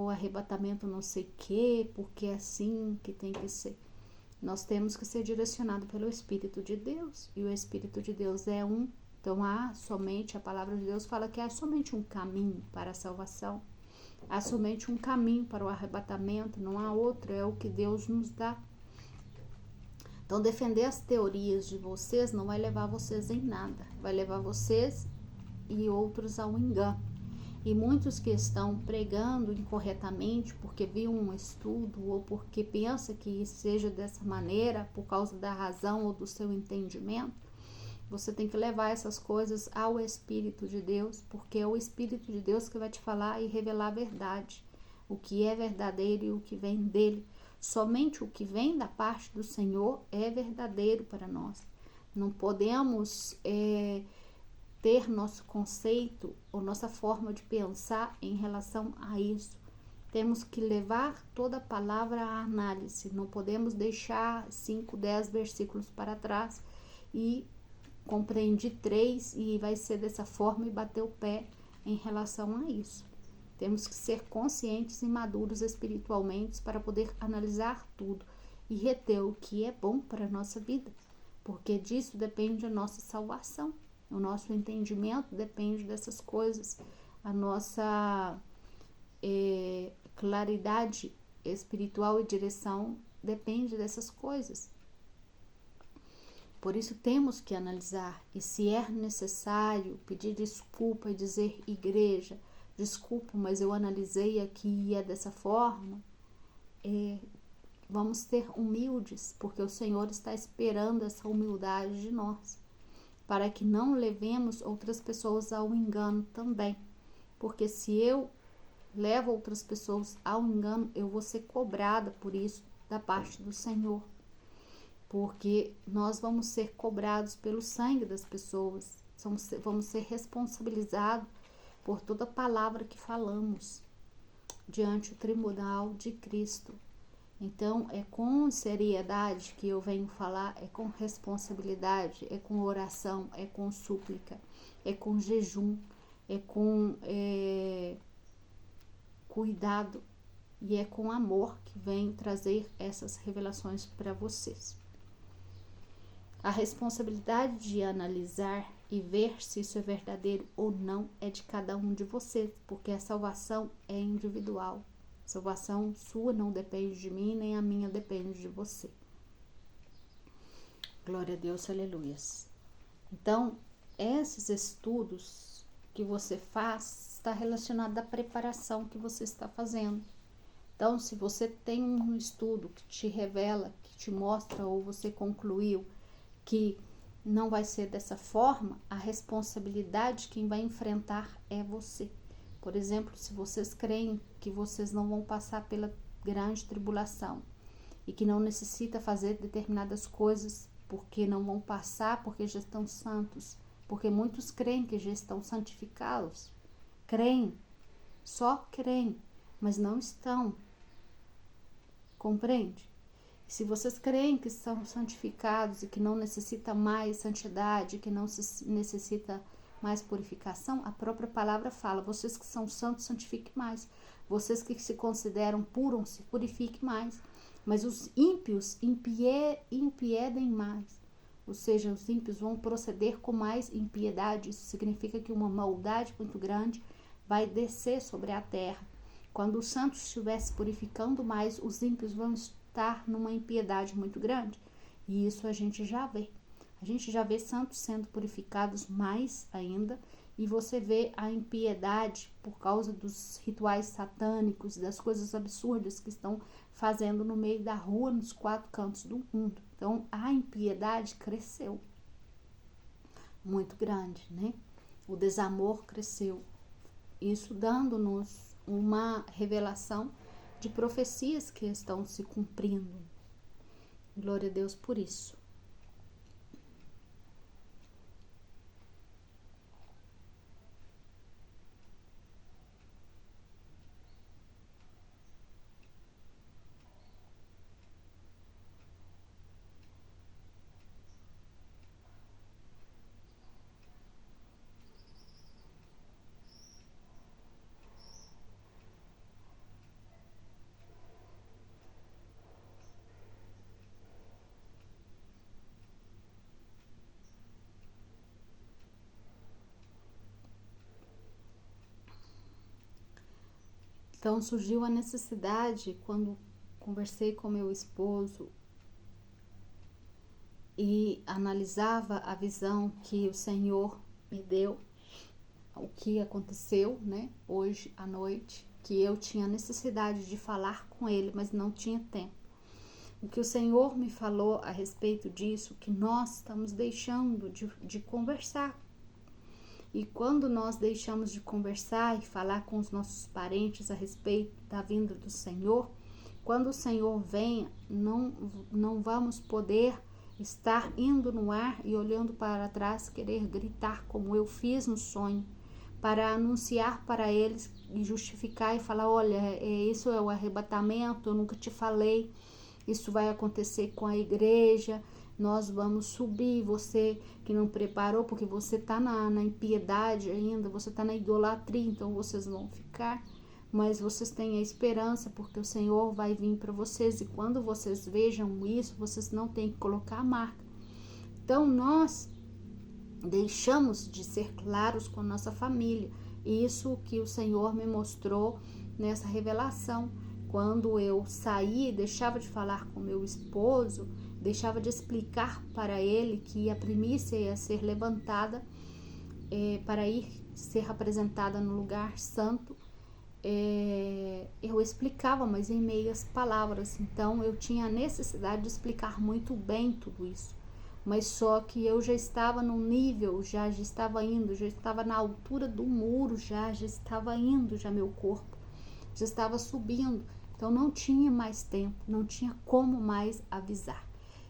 arrebatamento não sei que, porque é assim que tem que ser. Nós temos que ser direcionados pelo Espírito de Deus, e o Espírito de Deus é um. Então há somente, a palavra de Deus fala que há somente um caminho para a salvação, há somente um caminho para o arrebatamento, não há outro, é o que Deus nos dá. Então defender as teorias de vocês não vai levar vocês em nada, vai levar vocês e outros ao engano. E muitos que estão pregando incorretamente porque viu um estudo ou porque pensa que seja dessa maneira por causa da razão ou do seu entendimento, você tem que levar essas coisas ao Espírito de Deus, porque é o Espírito de Deus que vai te falar e revelar a verdade, o que é verdadeiro e o que vem dele. Somente o que vem da parte do Senhor é verdadeiro para nós. Não podemos ter nosso conceito ou nossa forma de pensar em relação a isso. Temos que levar toda a palavra à análise, não podemos deixar 5, 10 versículos para trás e compreendi 3 e vai ser dessa forma e bater o pé em relação a isso. Temos que ser conscientes e maduros espiritualmente para poder analisar tudo e reter o que é bom para a nossa vida, porque disso depende a nossa salvação. O nosso entendimento depende dessas coisas, a nossa claridade espiritual e direção depende dessas coisas. Por isso temos que analisar, e se é necessário pedir desculpa e dizer, igreja, desculpa, mas eu analisei aqui e é dessa forma, vamos ser humildes, porque o Senhor está esperando essa humildade de nós, para que não levemos outras pessoas ao engano também, porque se eu levo outras pessoas ao engano, eu vou ser cobrada por isso da parte do Senhor. porque nós vamos ser cobrados pelo sangue das pessoas, vamos ser responsabilizados por toda palavra que falamos diante do tribunal de Cristo. Então, é com seriedade que eu venho falar, é com responsabilidade, é com oração, é com súplica, é com jejum, é com cuidado e é com amor que venho trazer essas revelações para vocês. A responsabilidade de analisar e ver se isso é verdadeiro ou não é de cada um de vocês, porque a salvação é individual. A salvação sua não depende de mim, nem a minha depende de você. Glória a Deus, aleluias. Então, esses estudos que você faz está relacionado à preparação que você está fazendo. Então, se você tem um estudo que te revela, que te mostra ou você concluiu que não vai ser dessa forma, a responsabilidade quem vai enfrentar é você. Por exemplo, se vocês creem que vocês não vão passar pela grande tribulação e que não necessita fazer determinadas coisas porque não vão passar, porque já estão santos, porque muitos creem que já estão santificados, creem, só creem, mas não estão. Compreende? Se vocês creem que são santificados e que não necessita mais santidade, que não necessita mais purificação, a própria palavra fala, vocês que são santos, santifiquem mais. Vocês que se consideram puros, se purifiquem mais. Mas os ímpios impiedem mais. Ou seja, os ímpios vão proceder com mais impiedade. Isso significa que uma maldade muito grande vai descer sobre a terra. Quando os santos estivessem purificando mais, os ímpios vão estar numa impiedade muito grande. E isso a gente já vê. A gente já vê santos sendo purificados mais ainda. E você vê a impiedade por causa dos rituais satânicos, das coisas absurdas que estão fazendo no meio da rua, nos 4 cantos do mundo. Então, a impiedade cresceu. Muito grande, né? O desamor cresceu. Isso dando-nos uma revelação de profecias que estão se cumprindo. Glória a Deus por isso. Então surgiu a necessidade, quando conversei com meu esposo e analisava a visão que o Senhor me deu, o que aconteceu, né, hoje à noite, que eu tinha necessidade de falar com ele, mas não tinha tempo. O que o Senhor me falou a respeito disso, que nós estamos deixando de conversar. E quando nós deixamos de conversar e falar com os nossos parentes a respeito da vinda do Senhor, quando o Senhor vem, não vamos poder estar indo no ar e olhando para trás, querer gritar como eu fiz no sonho, para anunciar para eles e justificar e falar, olha, isso é o arrebatamento, eu nunca te falei, isso vai acontecer com a igreja, nós vamos subir, você que não preparou, porque você está na impiedade ainda, você está na idolatria, então vocês vão ficar, mas vocês têm a esperança, porque o Senhor vai vir para vocês, e quando vocês vejam isso, vocês não têm que colocar a marca. Então nós deixamos de ser claros com a nossa família, e isso que o Senhor me mostrou nessa revelação, quando eu saí, deixava de falar com meu esposo, deixava de explicar para ele que a primícia ia ser levantada para ir ser apresentada no lugar santo. Eu explicava, mas em meias palavras. Então eu tinha a necessidade de explicar muito bem tudo isso. Mas só que eu já estava no nível, já estava indo, já estava na altura do muro, já estava indo, já meu corpo já estava subindo. Então não tinha mais tempo, não tinha como mais avisar.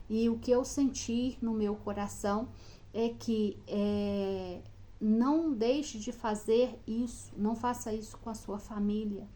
E o que eu senti no meu coração é que não deixe de fazer isso, não faça isso com a sua família.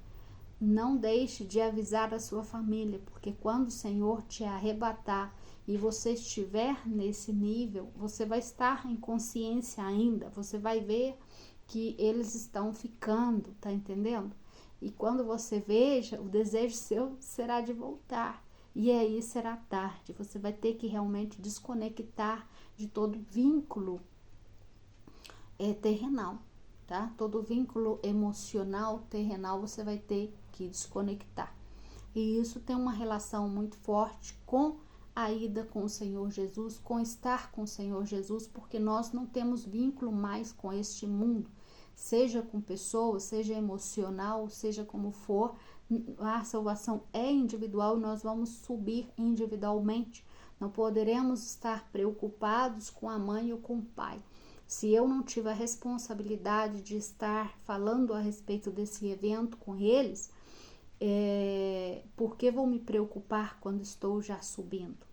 Não deixe de avisar a sua família, porque quando o Senhor te arrebatar e você estiver nesse nível, você vai estar em consciência ainda, você vai ver que eles estão ficando, tá entendendo? E quando você veja, o desejo seu será de voltar. E aí será tarde, você vai ter que realmente desconectar de todo vínculo terrenal, tá? Todo vínculo emocional terrenal você vai ter que desconectar. E isso tem uma relação muito forte com a ida com o Senhor Jesus, com estar com o Senhor Jesus, porque nós não temos vínculo mais com este mundo, seja com pessoas, seja emocional, seja como for, a salvação é individual e nós vamos subir individualmente. Não poderemos estar preocupados com a mãe ou com o pai. Se eu não tiver a responsabilidade de estar falando a respeito desse evento com eles, por que vou me preocupar quando estou já subindo?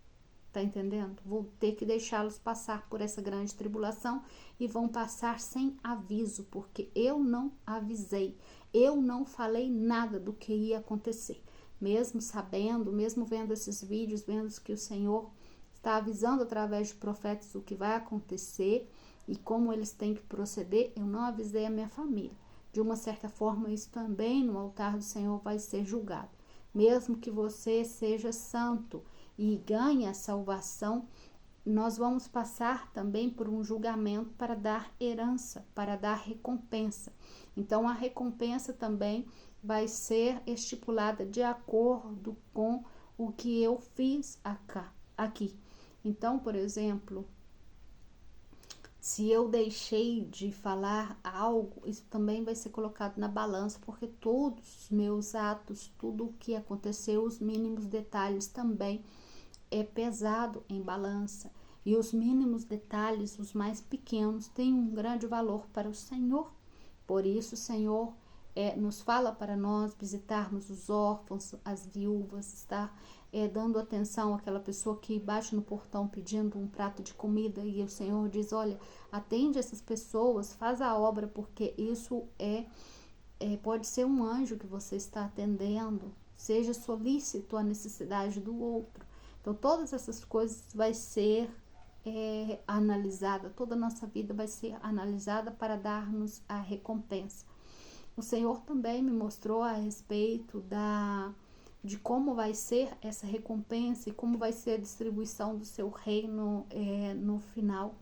Tá entendendo? Vou ter que deixá-los passar por essa grande tribulação e vão passar sem aviso, porque eu não avisei, eu não falei nada do que ia acontecer. Mesmo sabendo, mesmo vendo esses vídeos, vendo que o Senhor está avisando através de profetas o que vai acontecer e como eles têm que proceder, eu não avisei a minha família. De uma certa forma, isso também no altar do Senhor vai ser julgado. Mesmo que você seja santo e ganhe a salvação, nós vamos passar também por um julgamento para dar herança, para dar recompensa. Então, a recompensa também vai ser estipulada de acordo com o que eu fiz aqui. Então, por exemplo, se eu deixei de falar algo, isso também vai ser colocado na balança, porque todos os meus atos, tudo o que aconteceu, os mínimos detalhes também é pesado em balança. E os mínimos detalhes, os mais pequenos, têm um grande valor para o Senhor. Por isso, o Senhor nos fala para nós visitarmos os órfãos, as viúvas, estar dando atenção àquela pessoa que bate no portão pedindo um prato de comida e o Senhor diz, olha, atende essas pessoas, faz a obra, porque isso pode ser um anjo que você está atendendo, seja solícito à necessidade do outro. Então, todas essas coisas vai ser analisada, toda a nossa vida vai ser analisada para dar-nos a recompensa. O Senhor também me mostrou a respeito de como vai ser essa recompensa e como vai ser a distribuição do seu reino no final,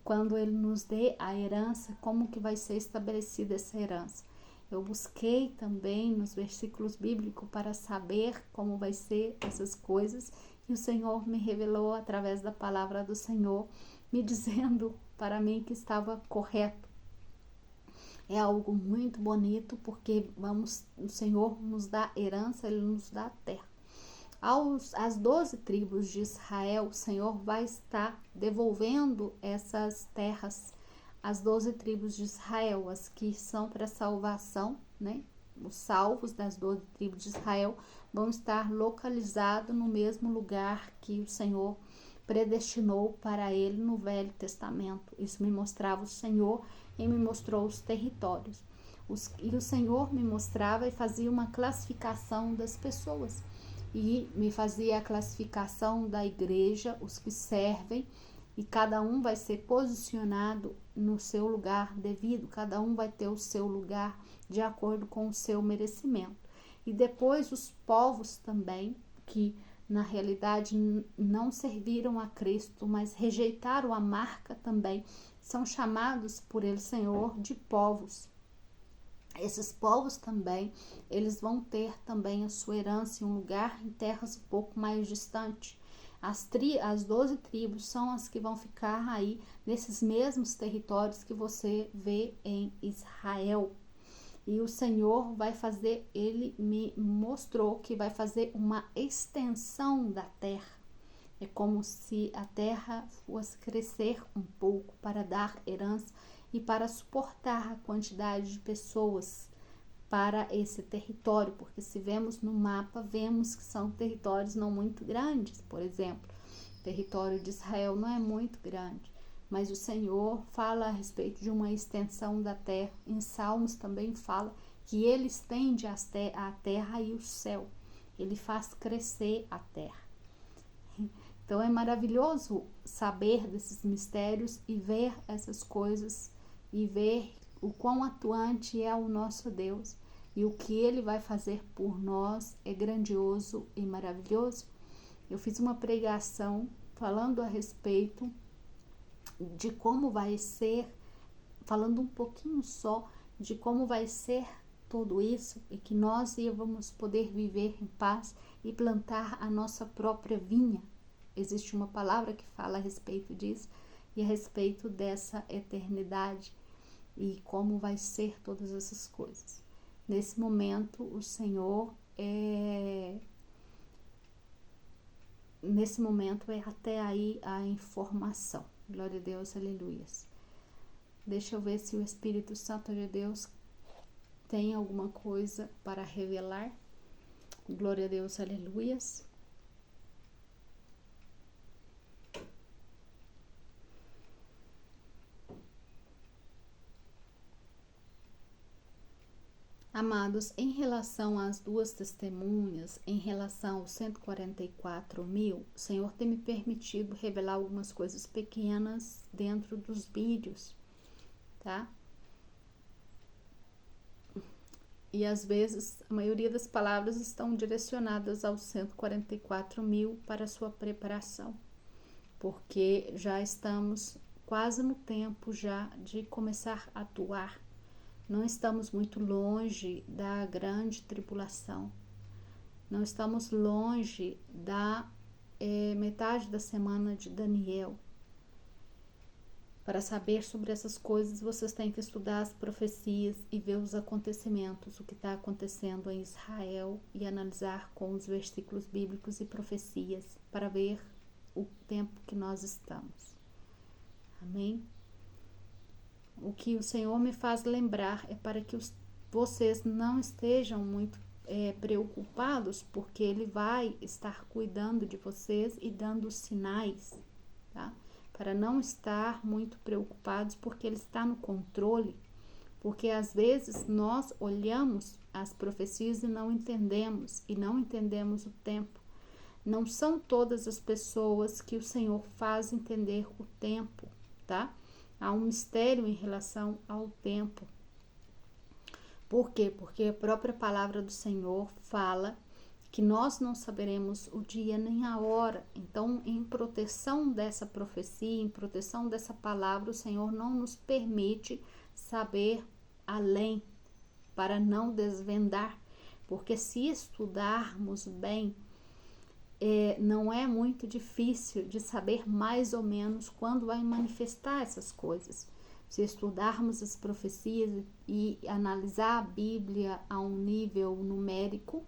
quando Ele nos dê a herança, como que vai ser estabelecida essa herança. Eu busquei também nos versículos bíblicos para saber como vai ser essas coisas e o Senhor me revelou através da palavra do Senhor, me dizendo para mim que estava correto. É algo muito bonito, porque o Senhor nos dá herança, Ele nos dá a terra. Às 12 tribos de Israel, o Senhor vai estar devolvendo essas terras às 12 tribos de Israel, as que são para salvação, né? Os salvos das 12 tribos de Israel vão estar localizados no mesmo lugar que o Senhor predestinou para ele no Velho Testamento. Isso me mostrava o Senhor e me mostrou os territórios. E o Senhor me mostrava e fazia uma classificação das pessoas. E me fazia a classificação da igreja, os que servem, e cada um vai ser posicionado no seu lugar devido, cada um vai ter o seu lugar de acordo com o seu merecimento. E depois os povos também, que na realidade não serviram a Cristo, mas rejeitaram a marca também, são chamados por ele, Senhor, de povos. Esses povos também, eles vão ter também a sua herança em um lugar, em terras um pouco mais distantes. As 12 tribos são as que vão ficar aí nesses mesmos territórios que você vê em Israel. E o Senhor vai fazer, Ele me mostrou que vai fazer uma extensão da terra. É como se a terra fosse crescer um pouco para dar herança e para suportar a quantidade de pessoas para esse território, porque se vemos no mapa, vemos que são territórios não muito grandes, por exemplo. O território de Israel não é muito grande, mas o Senhor fala a respeito de uma extensão da terra. Em Salmos também fala que ele estende a terra e o céu. Ele faz crescer a terra. Então é maravilhoso saber desses mistérios e ver essas coisas e ver o quão atuante é o nosso Deus e o que ele vai fazer por nós é grandioso e maravilhoso. Eu fiz uma pregação falando a respeito de como vai ser, falando um pouquinho só de como vai ser tudo isso e que nós íamos poder viver em paz e plantar a nossa própria vinha. Existe uma palavra que fala a respeito disso e a respeito dessa eternidade e como vai ser todas essas coisas. Nesse momento, o Senhor nesse momento é até aí a informação. Glória a Deus, aleluias. Deixa eu ver se o Espírito Santo de Deus tem alguma coisa para revelar. Glória a Deus, aleluias. Amados, em relação às duas testemunhas, em relação aos 144.000, o Senhor tem me permitido revelar algumas coisas pequenas dentro dos vídeos, tá? E às vezes a maioria das palavras estão direcionadas aos 144.000 para sua preparação, porque já estamos quase no tempo já de começar a atuar. Não estamos muito longe da grande tribulação. Não estamos longe da metade da semana de Daniel. Para saber sobre essas coisas, vocês têm que estudar as profecias e ver os acontecimentos, o que está acontecendo em Israel e analisar com os versículos bíblicos e profecias para ver o tempo que nós estamos. Amém? O que o Senhor me faz lembrar é para que vocês não estejam muito preocupados, porque Ele vai estar cuidando de vocês e dando sinais, tá? Para não estar muito preocupados, porque Ele está no controle. Porque às vezes nós olhamos as profecias e não entendemos o tempo. Não são todas as pessoas que o Senhor faz entender o tempo, tá? Há um mistério em relação ao tempo. Por quê? Porque a própria palavra do Senhor fala que nós não saberemos o dia nem a hora. Então, em proteção dessa profecia, em proteção dessa palavra, o Senhor não nos permite saber além, para não desvendar. Porque se estudarmos bem, não é muito difícil de saber mais ou menos quando vai manifestar essas coisas. Se estudarmos as profecias e analisar a Bíblia a um nível numérico,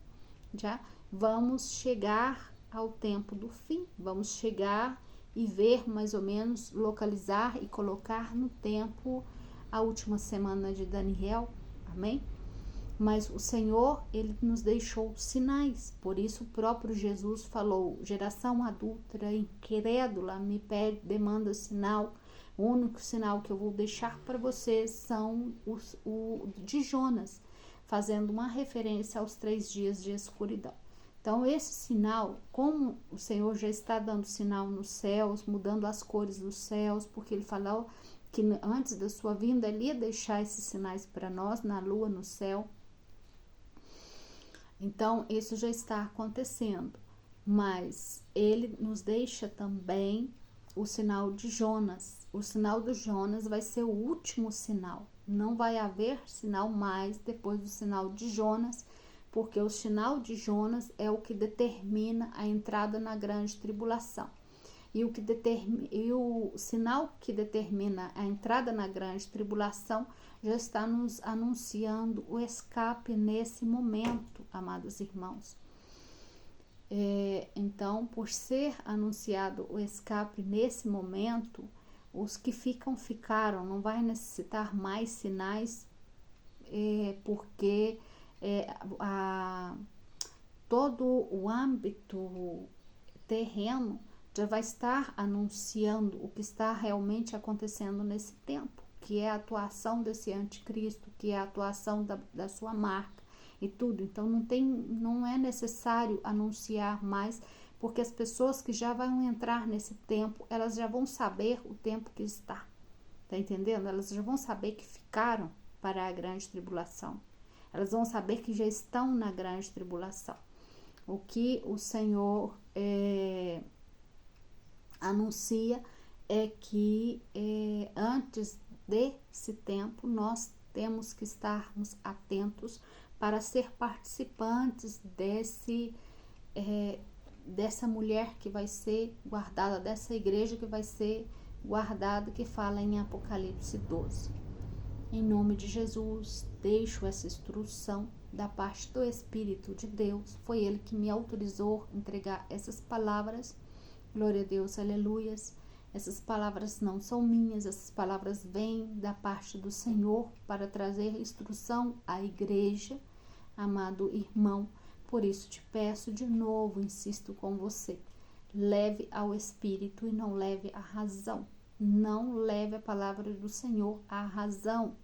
já vamos chegar ao tempo do fim, vamos chegar e ver mais ou menos, localizar e colocar no tempo a última semana de Daniel, amém? Mas o Senhor, Ele nos deixou sinais, por isso o próprio Jesus falou, geração adúltera, incrédula, me pede, demanda sinal, o único sinal que eu vou deixar para vocês são o de Jonas, fazendo uma referência aos 3 dias de escuridão. Então esse sinal, como o Senhor já está dando sinal nos céus, mudando as cores dos céus, porque Ele falou que antes da sua vinda Ele ia deixar esses sinais para nós, na lua, no céu. Então, isso já está acontecendo, mas Ele nos deixa também o sinal de Jonas. O sinal do Jonas vai ser o último sinal. Não vai haver sinal mais depois do sinal de Jonas, porque o sinal de Jonas é o que determina a entrada na grande tribulação. E o sinal que determina a entrada na grande tribulação já está nos anunciando o escape nesse momento, amados irmãos. Então, por ser anunciado o escape nesse momento, os que ficaram, não vai necessitar mais sinais, porque todo o âmbito terreno já vai estar anunciando o que está realmente acontecendo nesse tempo, que é a atuação desse anticristo, que é a atuação da sua marca e tudo. Então não é necessário anunciar mais, porque as pessoas que já vão entrar nesse tempo, elas já vão saber o tempo que está. Tá entendendo? Elas já vão saber que ficaram para a grande tribulação. Elas vão saber que já estão na grande tribulação. O que o Senhor anuncia é que antes desse tempo nós temos que estarmos atentos para ser participantes dessa mulher que vai ser guardada, dessa igreja que vai ser guardada, que fala em Apocalipse 12. Em nome de Jesus, deixo essa instrução da parte do Espírito de Deus. Foi Ele que me autorizou a entregar essas palavras. Glória a Deus, aleluias. Essas palavras não são minhas, essas palavras vêm da parte do Senhor para trazer instrução à igreja, amado irmão. Por isso te peço de novo, insisto com você, leve ao Espírito e não leve à razão. Não leve a palavra do Senhor à razão.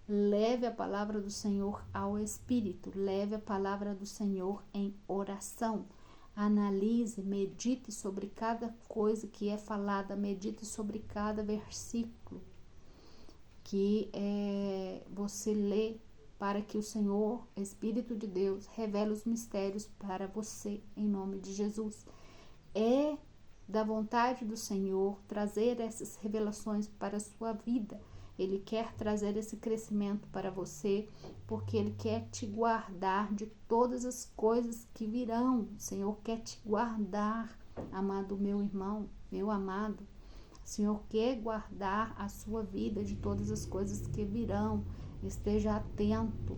Leve a palavra do Senhor ao Espírito. Leve a palavra do Senhor em oração. Analise, medite sobre cada coisa que é falada, medite sobre cada versículo que você lê, para que o Senhor, Espírito de Deus, revele os mistérios para você, em nome de Jesus. É da vontade do Senhor trazer essas revelações para a sua vida. Ele quer trazer esse crescimento para você, porque Ele quer te guardar de todas as coisas que virão. O Senhor quer te guardar, amado meu irmão, meu amado. O Senhor quer guardar a sua vida de todas as coisas que virão. Esteja atento,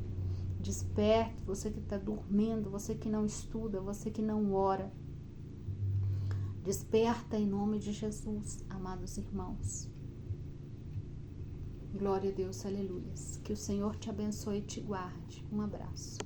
desperte, você que está dormindo, você que não estuda, você que não ora. Desperta em nome de Jesus, amados irmãos. Glória a Deus, aleluias. Que o Senhor te abençoe e te guarde. Um abraço.